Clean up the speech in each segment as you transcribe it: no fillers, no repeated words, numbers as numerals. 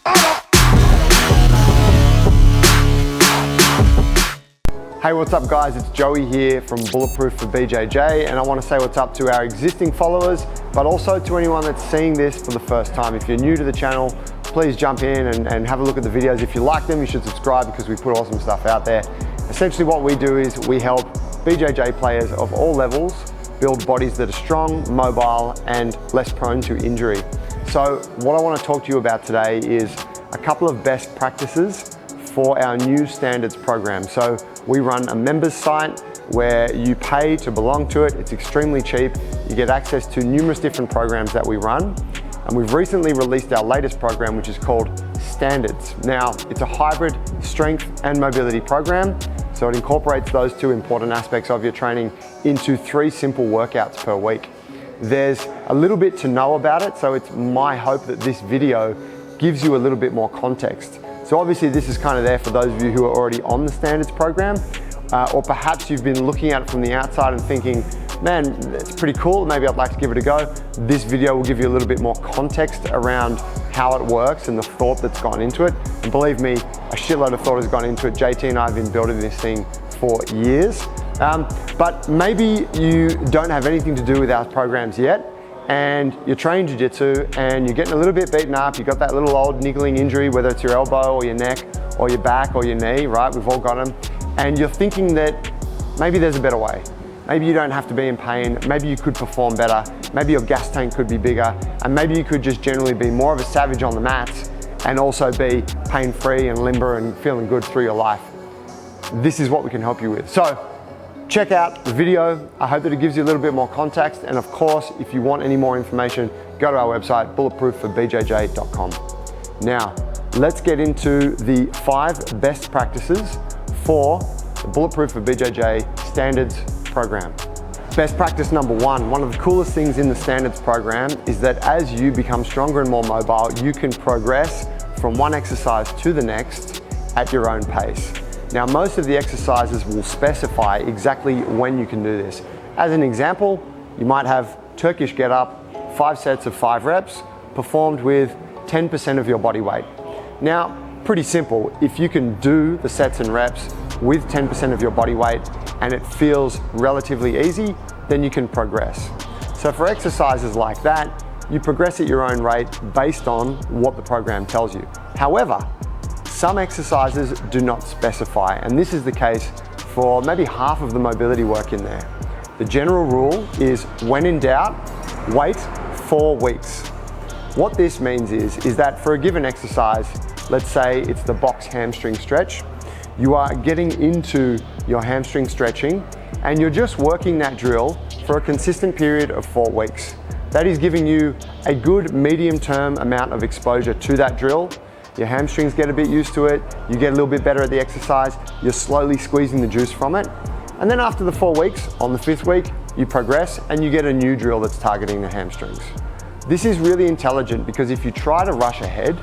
Hey, what's up guys? It's Joey here from Bulletproof for BJJ, and I want to say what's up to our existing followers, but also to anyone that's seeing this for the first time. If you're new to the channel, please jump in and have a look at the videos. If you like them, you should subscribe because we put awesome stuff out there. Essentially what we do is we help BJJ players of all levels build bodies that are strong, mobile, and less prone to injury. So what I want to talk to you about today is a couple of best practices for our new standards program. So we run a members site where you pay to belong to it. It's extremely cheap. You get access to numerous different programs that we run. And we've recently released our latest program, which is called Standards. Now, it's a hybrid strength and mobility program. So it incorporates those two important aspects of your training into 3 simple workouts per week. There's a little bit to know about it. So it's my hope that this video gives you a little bit more context. So obviously this is kind of there for those of you who are already on the standards program, or perhaps you've been looking at it from the outside and thinking, man, it's pretty cool, maybe I'd like to give it a go. This video will give you a little bit more context around how it works and the thought that's gone into it. And believe me, a shitload of thought has gone into it. JT and I have been building this thing for years. But maybe you don't have anything to do with our programs yet, and you're training jiu-jitsu and you're getting a little bit beaten up, you got that little old niggling injury, whether it's your elbow or your neck or your back or your knee, right? We've all got them. And you're thinking that maybe there's a better way. Maybe you don't have to be in pain. Maybe you could perform better. Maybe your gas tank could be bigger. And maybe you could just generally be more of a savage on the mats and also be pain-free and limber and feeling good through your life. This is what we can help you with. So, check out the video. I hope that it gives you a little bit more context. And of course, if you want any more information, go to our website, bulletproofforbjj.com. Now, let's get into the 5 best practices for the Bulletproof for BJJ standards program. Best practice number 1, one of the coolest things in the standards program is that as you become stronger and more mobile, you can progress from one exercise to the next at your own pace. Now, most of the exercises will specify exactly when you can do this. As an example, you might have Turkish get up, 5 sets of 5 reps, performed with 10% of your body weight. Now, pretty simple. If you can do the sets and reps with 10% of your body weight and it feels relatively easy, then you can progress. So for exercises like that, you progress at your own rate based on what the program tells you. However, some exercises do not specify, and this is the case for maybe half of the mobility work in there. The general rule is when in doubt, wait 4 weeks. What this means is that for a given exercise, let's say it's the box hamstring stretch, you are getting into your hamstring stretching and you're just working that drill for a consistent period of 4 weeks. That is giving you a good medium-term amount of exposure to that drill. Your hamstrings get a bit used to it, you get a little bit better at the exercise, you're slowly squeezing the juice from it. And then after the 4 weeks, on the 5th week, you progress and you get a new drill that's targeting the hamstrings. This is really intelligent because if you try to rush ahead,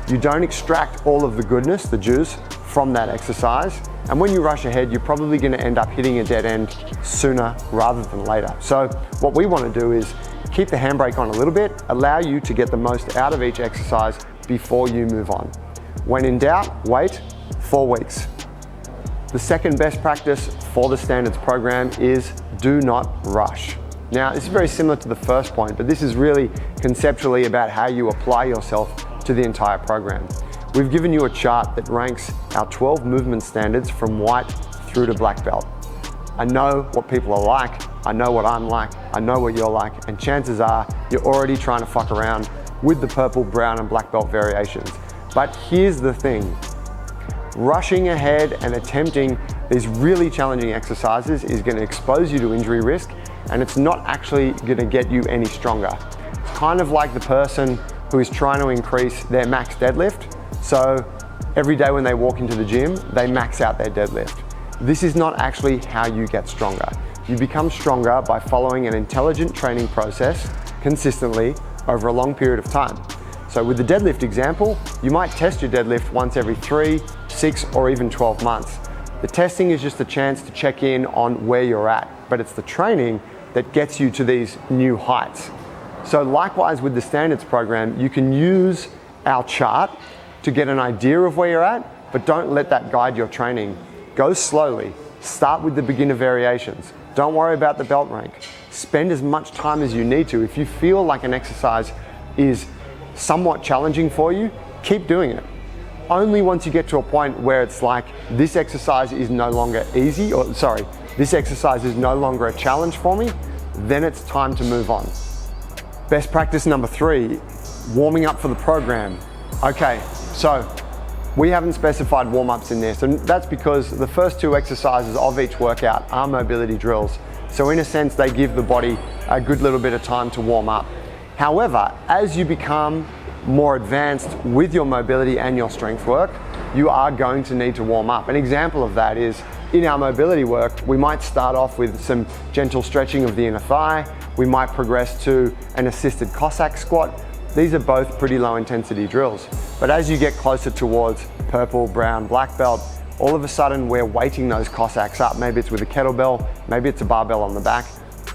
you don't extract all of the goodness, the juice, from that exercise. And when you rush ahead, you're probably gonna end up hitting a dead end sooner rather than later. So what we wanna do is keep the handbrake on a little bit, allow you to get the most out of each exercise before you move on. When in doubt, wait 4 weeks. The second best practice for the standards program is do not rush. Now, this is very similar to the first point, but this is really conceptually about how you apply yourself to the entire program. We've given you a chart that ranks our 12 movement standards from white through to black belt. I know what people are like, I know what I'm like, I know what you're like, and chances are you're already trying to fuck around with the purple, brown, and black belt variations. But here's the thing. Rushing ahead and attempting these really challenging exercises is going to expose you to injury risk, and it's not actually going to get you any stronger. It's kind of like the person who is trying to increase their max deadlift. So every day when they walk into the gym, they max out their deadlift. This is not actually how you get stronger. You become stronger by following an intelligent training process consistently over a long period of time. So with the deadlift example, you might test your deadlift once every 3, 6, or even 12 months. The testing is just a chance to check in on where you're at, but it's the training that gets you to these new heights. So likewise with the standards program, you can use our chart to get an idea of where you're at, but don't let that guide your training. Go slowly. Start with the beginner variations. Don't worry about the belt rank. Spend as much time as you need to. If you feel like an exercise is somewhat challenging for you, keep doing it. Only once you get to a point where it's like, this exercise is no longer easy, or sorry, this exercise is no longer a challenge for me, then it's time to move on. Best practice number 3, warming up for the program. Okay, so we haven't specified warm-ups in this, and that's because the first 2 exercises of each workout are mobility drills. So in a sense, they give the body a good little bit of time to warm up. However, as you become more advanced with your mobility and your strength work, you are going to need to warm up. An example of that is in our mobility work, we might start off with some gentle stretching of the inner thigh. We might progress to an assisted Cossack squat. These are both pretty low intensity drills. But as you get closer towards purple, brown, black belt, all of a sudden we're weighting those Cossacks up. Maybe it's with a kettlebell, maybe it's a barbell on the back,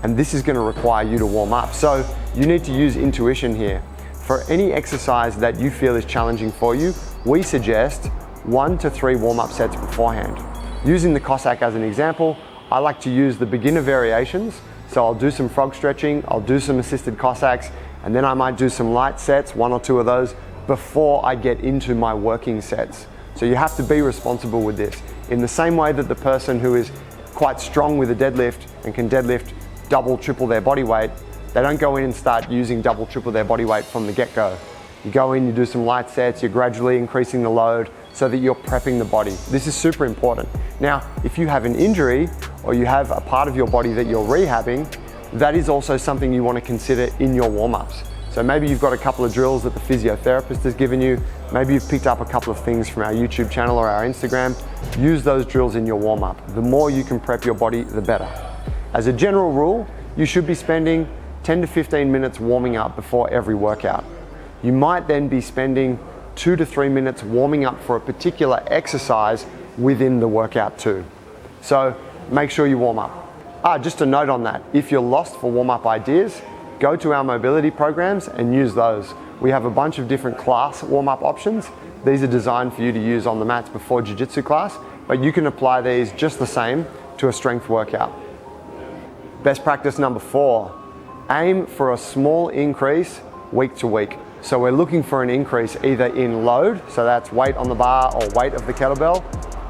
and this is going to require you to warm up. So you need to use intuition here. For any exercise that you feel is challenging for you, we suggest 1 to 3 warm-up sets beforehand. Using the Cossack as an example, I like to use the beginner variations. So I'll do some frog stretching, I'll do some assisted Cossacks, and then I might do some light sets, 1 or 2 of those, before I get into my working sets. So you have to be responsible with this. In the same way that the person who is quite strong with a deadlift and can deadlift double, triple their body weight, they don't go in and start using double, triple their body weight from the get-go. You go in, you do some light sets, you're gradually increasing the load so that you're prepping the body. This is super important. Now, if you have an injury or you have a part of your body that you're rehabbing, that is also something you want to consider in your warm-ups. So maybe you've got a couple of drills that the physiotherapist has given you. Maybe you've picked up a couple of things from our YouTube channel or our Instagram. Use those drills in your warm-up. The more you can prep your body, the better. As a general rule, you should be spending 10 to 15 minutes warming up before every workout. You might then be spending 2 to 3 minutes warming up for a particular exercise within the workout too. So make sure you warm up. Just a note on that, if you're lost for warm-up ideas, go to our mobility programs and use those. We have a bunch of different class warm-up options. These are designed for you to use on the mats before jiu-jitsu class, but you can apply these just the same to a strength workout. Best practice number 4, aim for a small increase week to week. So we're looking for an increase either in load, so that's weight on the bar or weight of the kettlebell,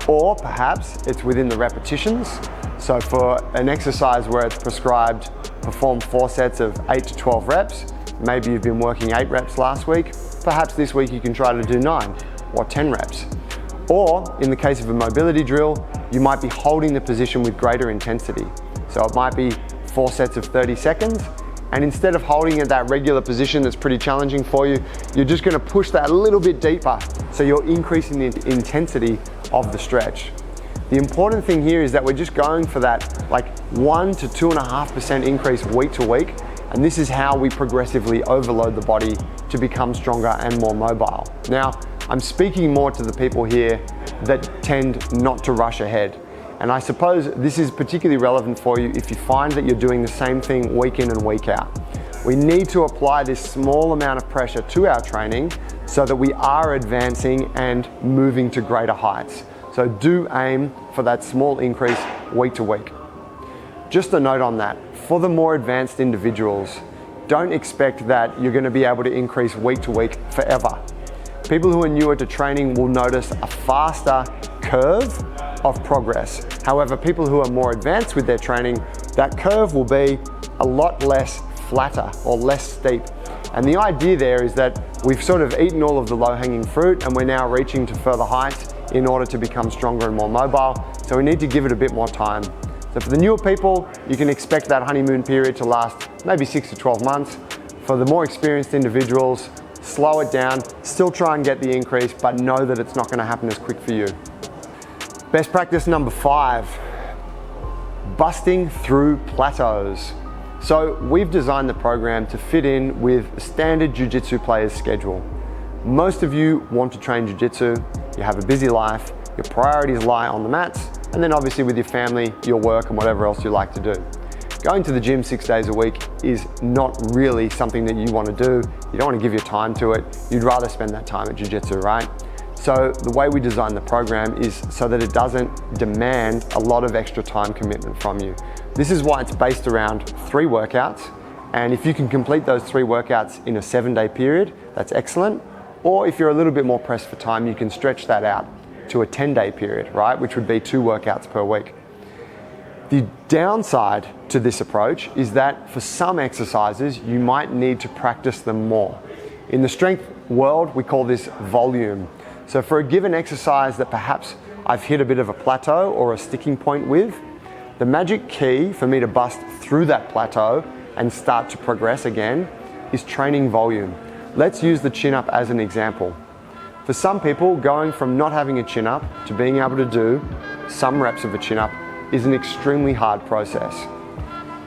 or perhaps it's within the repetitions. So for an exercise where it's prescribed, perform 4 sets of 8 to 12 reps, maybe you've been working 8 reps last week, perhaps this week you can try to do 9 or 10 reps. Or in the case of a mobility drill, you might be holding the position with greater intensity. So it might be 4 sets of 30 seconds, and instead of holding at that regular position that's pretty challenging for you, you're just gonna push that a little bit deeper. So you're increasing the intensity of the stretch. The important thing here is that we're just going for that like 1 to 2.5% increase week to week. And this is how we progressively overload the body to become stronger and more mobile. Now, I'm speaking more to the people here that tend not to rush ahead. And I suppose this is particularly relevant for you if you find that you're doing the same thing week in and week out. We need to apply this small amount of pressure to our training so that we are advancing and moving to greater heights. So do aim for that small increase week to week. Just a note on that, for the more advanced individuals, don't expect that you're going to be able to increase week to week forever. People who are newer to training will notice a faster curve of progress. However, people who are more advanced with their training, that curve will be a lot less flatter or less steep. And the idea there is that we've sort of eaten all of the low-hanging fruit and we're now reaching to further heights in order to become stronger and more mobile. So we need to give it a bit more time. So for the newer people, you can expect that honeymoon period to last maybe 6 to 12 months. For the more experienced individuals, slow it down, still try and get the increase, but know that it's not going to happen as quick for you. Best practice number 5, busting through plateaus. So we've designed the program to fit in with a standard jiu-jitsu player's schedule. Most of you want to train jiu-jitsu, you have a busy life, your priorities lie on the mats, and then obviously with your family, your work, and whatever else you like to do. Going to the gym 6 days a week is not really something that you want to do. You don't want to give your time to it. You'd rather spend that time at jiu-jitsu, right? So the way we design the program is so that it doesn't demand a lot of extra time commitment from you. This is why it's based around 3 workouts. And if you can complete those 3 workouts in a 7-day period, that's excellent. Or if you're a little bit more pressed for time, you can stretch that out to a 10-day period, right? Which would be 2 workouts per week. The downside to this approach is that for some exercises, you might need to practice them more. In the strength world, we call this volume. So for a given exercise that perhaps I've hit a bit of a plateau or a sticking point with, the magic key for me to bust through that plateau and start to progress again is training volume. Let's use the chin-up as an example. For some people, going from not having a chin-up to being able to do some reps of a chin-up is an extremely hard process.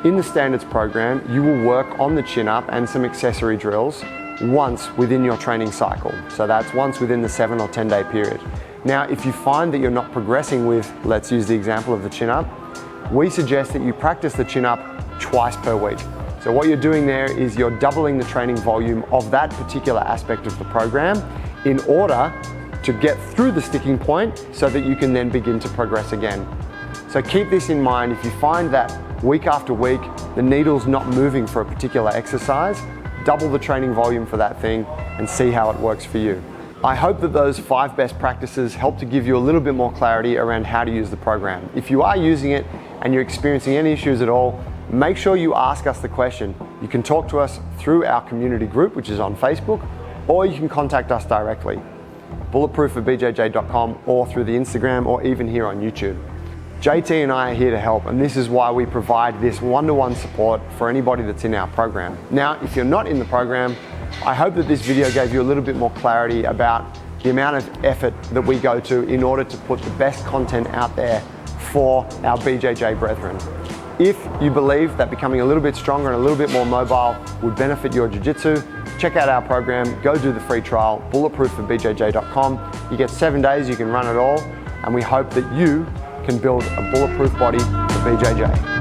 In the standards program, you will work on the chin-up and some accessory drills once within your training cycle. So that's once within the 7 or 10-day period. Now, if you find that you're not progressing with, let's use the example of the chin-up, we suggest that you practice the chin-up twice per week. So what you're doing there is you're doubling the training volume of that particular aspect of the program in order to get through the sticking point so that you can then begin to progress again. So keep this in mind. If you find that week after week, the needle's not moving for a particular exercise, double the training volume for that thing and see how it works for you. I hope that those 5 best practices help to give you a little bit more clarity around how to use the program. If you are using it and you're experiencing any issues at all, make sure you ask us the question. You can talk to us through our community group, which is on Facebook, or you can contact us directly, bulletproof@bjj.com, or through the Instagram, or even here on YouTube. JT and I are here to help, and this is why we provide this one-to-one support for anybody that's in our program. Now, if you're not in the program, I hope that this video gave you a little bit more clarity about the amount of effort that we go to in order to put the best content out there for our BJJ brethren. If you believe that becoming a little bit stronger and a little bit more mobile would benefit your jiu-jitsu, check out our program, go do the free trial, bulletproof@bjj.com. You get 7 days, you can run it all, and we hope that you can build a bulletproof body for BJJ.